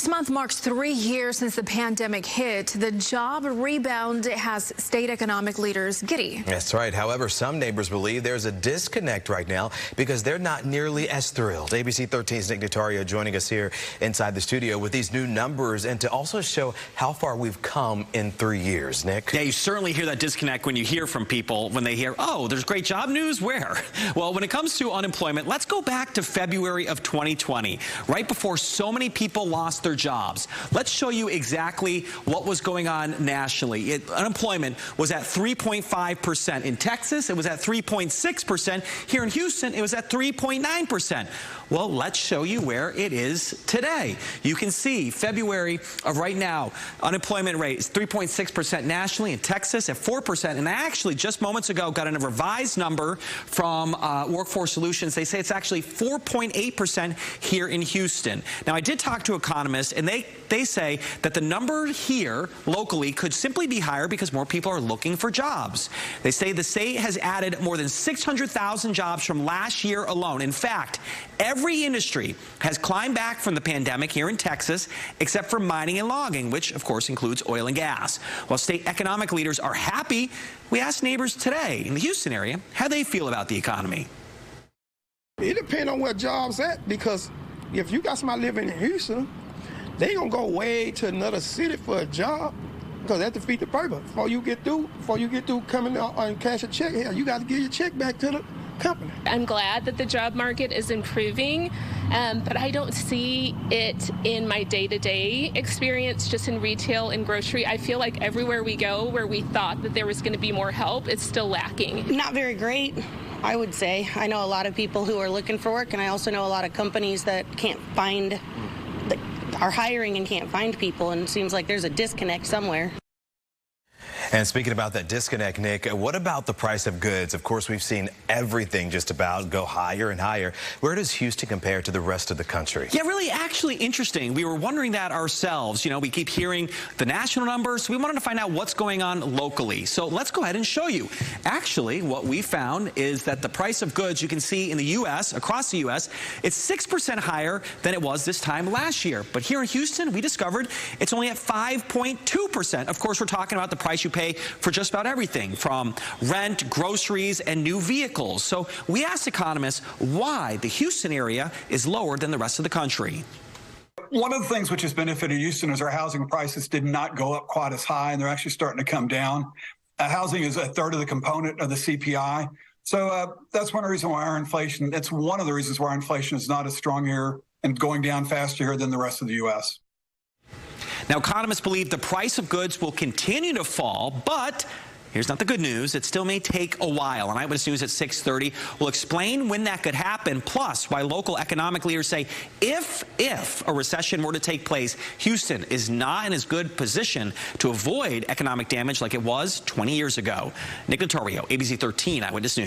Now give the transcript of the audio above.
This month marks 3 years since the pandemic hit. The job rebound has state economic leaders giddy. That's right. However, some neighbors believe there's a disconnect right now because they're not nearly as thrilled. ABC 13's Nick Notario joining us here inside the studio with these new numbers and to also show how far we've come in 3 years. Nick? Yeah, you certainly hear that disconnect when you hear from people when they hear, oh, there's great job news. Where? Well, when it comes to unemployment, let's go back to February of 2020, right before so many people lost their jobs. Let's show you exactly what was going on nationally. Unemployment was at 3.5%. In Texas, it was at 3.6%. Here in Houston, it was at 3.9%. Well, let's show you where it is today. You can see February of right now, unemployment rate is 3.6% nationally. In Texas at 4%. And I actually just moments ago got a revised number from Workforce Solutions. They say it's actually 4.8% here in Houston. Now, I did talk to economists, and they say that the number here locally could simply be higher because more people are looking for jobs. They say the state has added more than 600,000 jobs from last year alone. In fact, every industry has climbed back from the pandemic here in Texas, except for mining and logging, which of course includes oil and gas. While state economic leaders are happy, we asked neighbors today in the Houston area how they feel about the economy. It depends on where jobs at, because if you got somebody living in Houston, they gonna go way to another city for a job, because that defeats the purpose. Before you get through coming out and cash a check here, you got to give your check back to the company. I'm glad that the job market is improving, but I don't see it in my day-to-day experience, just in retail and grocery. I feel like everywhere we go where we thought that there was going to be more help, it's still lacking. Not very great, I would say. I know a lot of people who are looking for work, and I also know a lot of companies that are hiring and can't find people, and it seems like there's a disconnect somewhere. And speaking about that disconnect, Nick, what about the price of goods? Of course, we've seen everything just about go higher and higher. Where does Houston compare to the rest of the country? Yeah, really actually interesting. We were wondering that ourselves. You know, we keep hearing the national numbers. So we wanted to find out what's going on locally. So let's go ahead and show you. Actually, what we found is that the price of goods, you can see in the U.S., across the U.S., it's 6% higher than it was this time last year. But here in Houston, we discovered it's only at 5.2%. Of course, we're talking about the price you pay for just about everything from rent, groceries, and new vehicles. So we asked economists why the Houston area is lower than the rest of the country. One of the things which has benefited Houston is our housing prices did not go up quite as high, and they're actually starting to come down. Housing is a third of the component of the CPI. So that's one reason why that's one of the reasons why our inflation is not as strong here and going down faster here than the rest of the U.S. Now, economists believe the price of goods will continue to fall, but here's not the good news. It still may take a while. And Eyewitness News at 6:30 will explain when that could happen, plus why local economic leaders say if a recession were to take place, Houston is not in as good position to avoid economic damage like it was 20 years ago. Nick Notario, ABC 13 Eyewitness News.